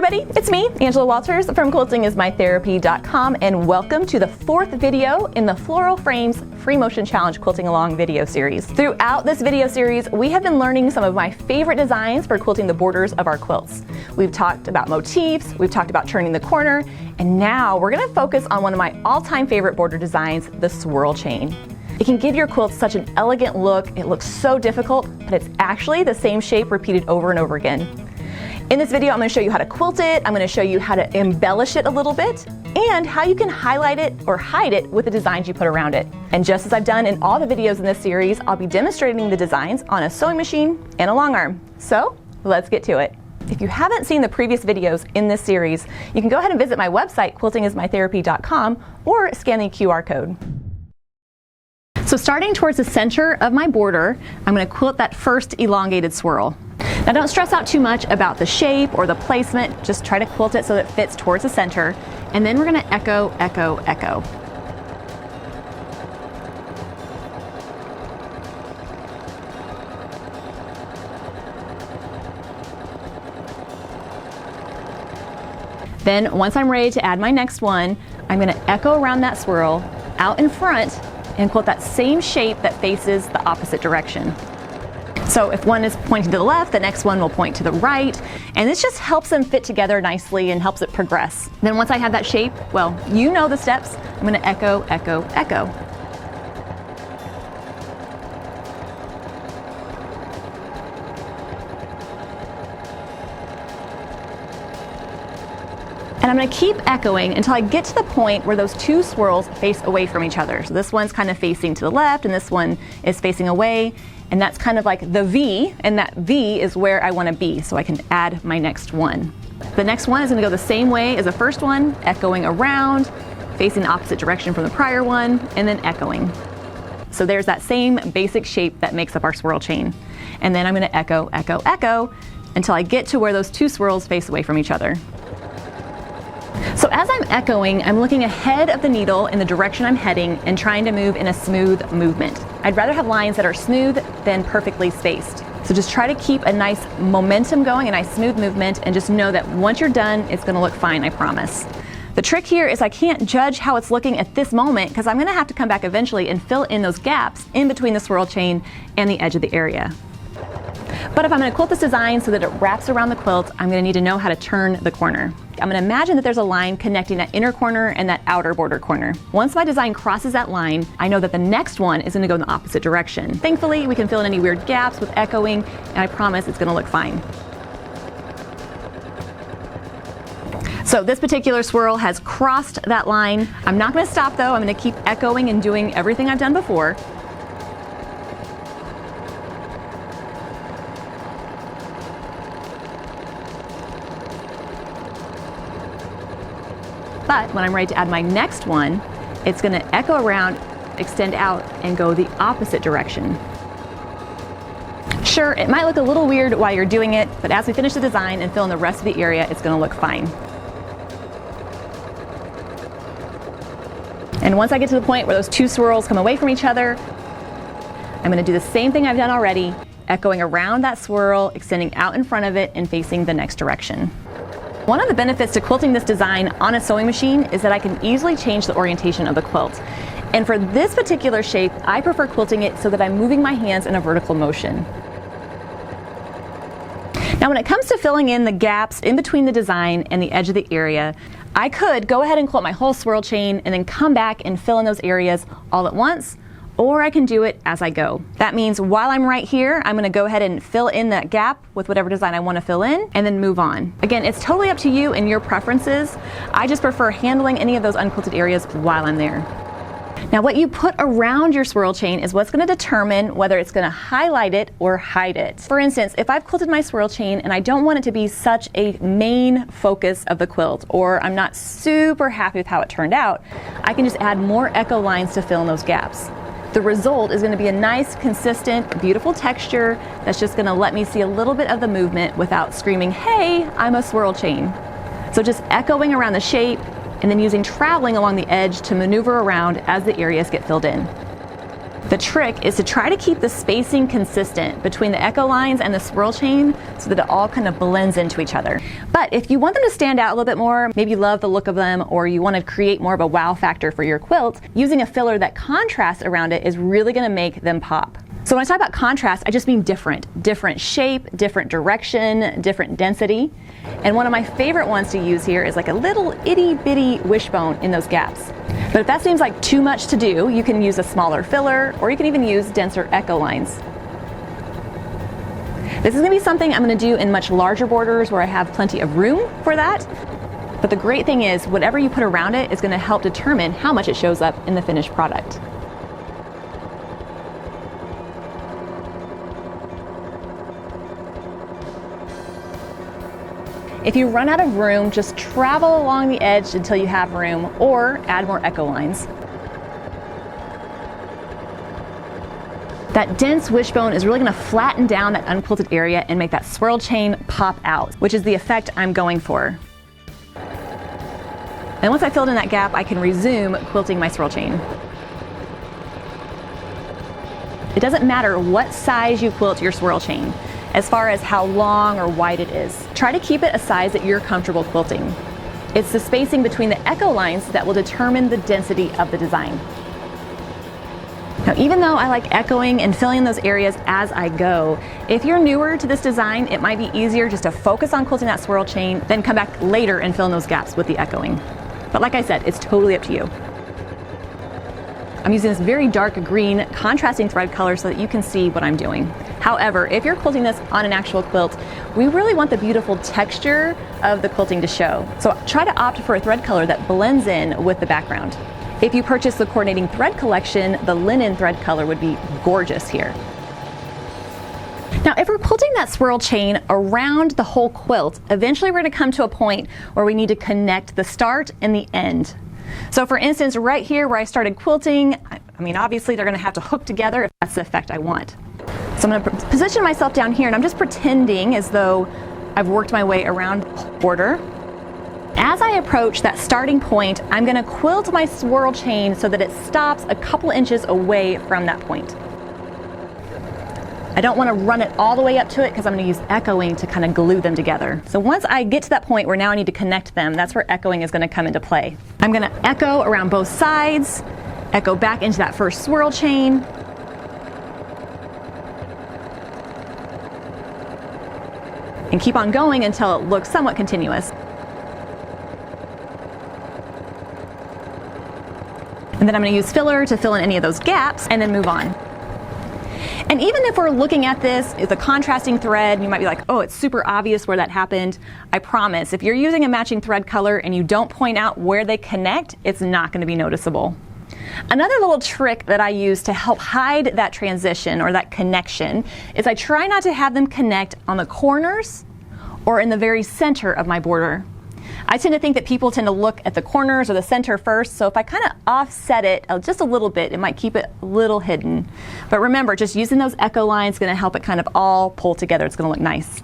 everybody, it's me, Angela Walters from quiltingismytherapy.com, and welcome to the fourth video in the Floral Frames Free Motion Challenge Quilting Along video series. Throughout this video series, we have been learning some of my favorite designs for quilting the borders of our quilts. We've talked about motifs, we've talked about turning the corner, and now we're going to focus on one of my all-time favorite border designs, the swirl chain. It can give your quilt such an elegant look. It looks so difficult, but it's actually the same shape repeated over and over again. In this video, I'm going to show you how to quilt it, I'm going to show you how to embellish it a little bit, and how you can highlight it or hide it with the designs you put around it. And just as I've done in all the videos in this series, I'll be demonstrating the designs on a sewing machine and a long arm. So let's get to it. If you haven't seen the previous videos in this series, you can go ahead and visit my website, quiltingismytherapy.com, or scan the QR code. So starting towards the center of my border, I'm going to quilt that first elongated swirl. Now don't stress out too much about the shape or the placement, just try to quilt it so that it fits towards the center, and then we're going to echo, echo, echo. Then once I'm ready to add my next one, I'm going to echo around that swirl out in front and quilt that same shape that faces the opposite direction. So if one is pointing to the left, the next one will point to the right, and this just helps them fit together nicely and helps it progress. Then once I have that shape, well, you know the steps. I'm going to echo, echo, echo. And I'm going to keep echoing until I get to the point where those two swirls face away from each other. So this one's kind of facing to the left and this one is facing away, and that's kind of like the V, and that V is where I want to be, so I can add my next one. The next one is going to go the same way as the first one, echoing around, facing the opposite direction from the prior one, and then echoing. So there's that same basic shape that makes up our swirl chain. And then I'm going to echo, echo, echo until I get to where those two swirls face away from each other. So as I'm echoing, I'm looking ahead of the needle in the direction I'm heading and trying to move in a smooth movement. I'd rather have lines that are smooth than perfectly spaced. So just try to keep a nice momentum going, a nice smooth movement, and just know that once you're done, it's going to look fine, I promise. The trick here is I can't judge how it's looking at this moment because I'm going to have to come back eventually and fill in those gaps in between the swirl chain and the edge of the area. But if I'm going to quilt this design so that it wraps around the quilt, I'm going to need to know how to turn the corner. I'm going to imagine that there's a line connecting that inner corner and that outer border corner. Once my design crosses that line, I know that the next one is going to go in the opposite direction. Thankfully, we can fill in any weird gaps with echoing, and I promise it's going to look fine. So this particular swirl has crossed that line. I'm not going to stop though. I'm going to keep echoing and doing everything I've done before. But when I'm ready to add my next one, it's going to echo around, extend out, and go the opposite direction. Sure, it might look a little weird while you're doing it, but as we finish the design and fill in the rest of the area, it's going to look fine. And once I get to the point where those two swirls come away from each other, I'm going to do the same thing I've done already, echoing around that swirl, extending out in front of it, and facing the next direction. One of the benefits to quilting this design on a sewing machine is that I can easily change the orientation of the quilt. And for this particular shape, I prefer quilting it so that I'm moving my hands in a vertical motion. Now when it comes to filling in the gaps in between the design and the edge of the area, I could go ahead and quilt my whole swirl chain and then come back and fill in those areas all at once, or I can do it as I go. That means while I'm right here, I'm going to go ahead and fill in that gap with whatever design I want to fill in and then move on. Again, it's totally up to you and your preferences. I just prefer handling any of those unquilted areas while I'm there. Now what you put around your swirl chain is what's going to determine whether it's going to highlight it or hide it. For instance, if I've quilted my swirl chain and I don't want it to be such a main focus of the quilt, or I'm not super happy with how it turned out, I can just add more echo lines to fill in those gaps. The result is going to be a nice, consistent, beautiful texture that's just going to let me see a little bit of the movement without screaming, "Hey, I'm a swirl chain." So just echoing around the shape and then using traveling along the edge to maneuver around as the areas get filled in. The trick is to try to keep the spacing consistent between the echo lines and the swirl chain so that it all kind of blends into each other. But if you want them to stand out a little bit more, maybe you love the look of them, or you want to create more of a wow factor for your quilt, using a filler that contrasts around it is really going to make them pop. So when I talk about contrast, I just mean different shape, different direction, different density. And one of my favorite ones to use here is like a little itty bitty wishbone in those gaps. But if that seems like too much to do, you can use a smaller filler, or you can even use denser echo lines. This is going to be something I'm going to do in much larger borders where I have plenty of room for that. But the great thing is, whatever you put around it is going to help determine how much it shows up in the finished product. If you run out of room, just travel along the edge until you have room, or add more echo lines. That dense wishbone is really going to flatten down that unquilted area and make that swirl chain pop out, which is the effect I'm going for. And once I filled in that gap, I can resume quilting my swirl chain. It doesn't matter what size you quilt your swirl chain, as far as how long or wide it is. Try to keep it a size that you're comfortable quilting. It's the spacing between the echo lines that will determine the density of the design. Now, even though I like echoing and filling in those areas as I go, if you're newer to this design, it might be easier just to focus on quilting that swirl chain, then come back later and fill in those gaps with the echoing. But like I said, it's totally up to you. I'm using this very dark green contrasting thread color so that you can see what I'm doing. However, if you're quilting this on an actual quilt, we really want the beautiful texture of the quilting to show. So try to opt for a thread color that blends in with the background. If you purchase the coordinating thread collection, the linen thread color would be gorgeous here. Now, if we're quilting that swirl chain around the whole quilt, eventually we're going to come to a point where we need to connect the start and the end. So for instance, right here where I started quilting, I mean, obviously they're going to have to hook together if that's the effect I want. So I'm going to position myself down here, and I'm just pretending as though I've worked my way around the border. As I approach that starting point, I'm going to quilt my swirl chain so that it stops a couple inches away from that point. I don't want to run it all the way up to it because I'm going to use echoing to kind of glue them together. So once I get to that point where now I need to connect them, that's where echoing is going to come into play. I'm going to echo around both sides, echo back into that first swirl chain, and keep on going until it looks somewhat continuous. And then I'm going to use filler to fill in any of those gaps and then move on. And even if we're looking at this as a contrasting thread, you might be like, oh, it's super obvious where that happened. I promise, if you're using a matching thread color and you don't point out where they connect, it's not going to be noticeable. Another little trick that I use to help hide that transition or that connection is I try not to have them connect on the corners or in the very center of my border. I tend to think that people tend to look at the corners or the center first, so if I kind of offset it just a little bit, it might keep it a little hidden. But remember, just using those echo lines is going to help it kind of all pull together. It's going to look nice.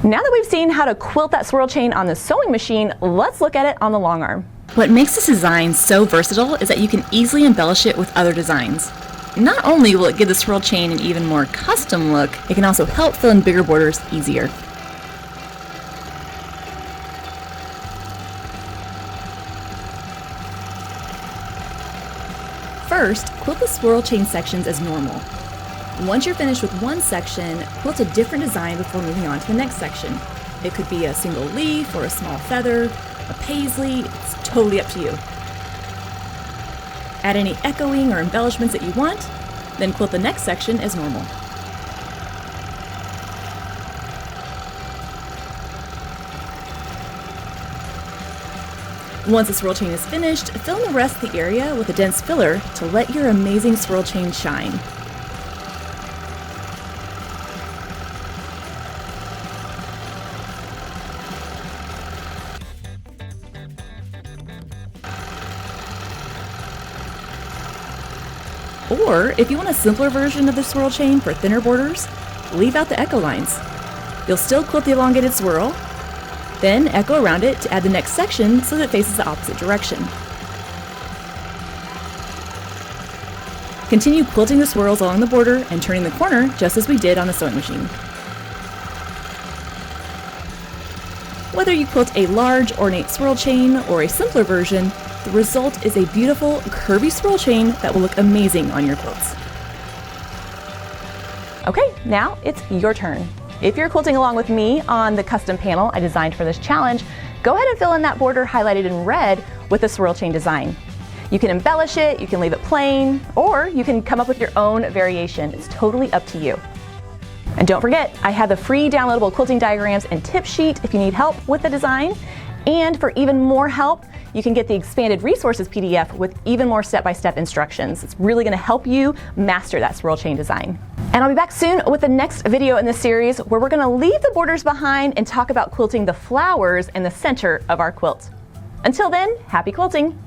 Now that we've seen how to quilt that swirl chain on the sewing machine, let's look at it on the long arm. What makes this design so versatile is that you can easily embellish it with other designs. Not only will it give the swirl chain an even more custom look, it can also help fill in bigger borders easier. First, quilt the swirl chain sections as normal. Once you're finished with one section, quilt a different design before moving on to the next section. It could be a single leaf or a small feather, a paisley, it's totally up to you. Add any echoing or embellishments that you want, then quilt the next section as normal. Once the swirl chain is finished, fill in the rest of the area with a dense filler to let your amazing swirl chain shine. Or, if you want a simpler version of the swirl chain for thinner borders, leave out the echo lines. You'll still quilt the elongated swirl, then echo around it to add the next section so that it faces the opposite direction. Continue quilting the swirls along the border and turning the corner just as we did on a sewing machine. Whether you quilt a large ornate swirl chain or a simpler version, the result is a beautiful curvy swirl chain that will look amazing on your quilts. Okay, now it's your turn. If you're quilting along with me on the custom panel I designed for this challenge, go ahead and fill in that border highlighted in red with the swirl chain design. You can embellish it, you can leave it plain, or you can come up with your own variation. It's totally up to you. And don't forget, I have the free downloadable quilting diagrams and tip sheet if you need help with the design. And for even more help, you can get the expanded resources PDF with even more step-by-step instructions. It's really going to help you master that swirl chain design. And I'll be back soon with the next video in this series where we're going to leave the borders behind and talk about quilting the flowers in the center of our quilt. Until then, happy quilting!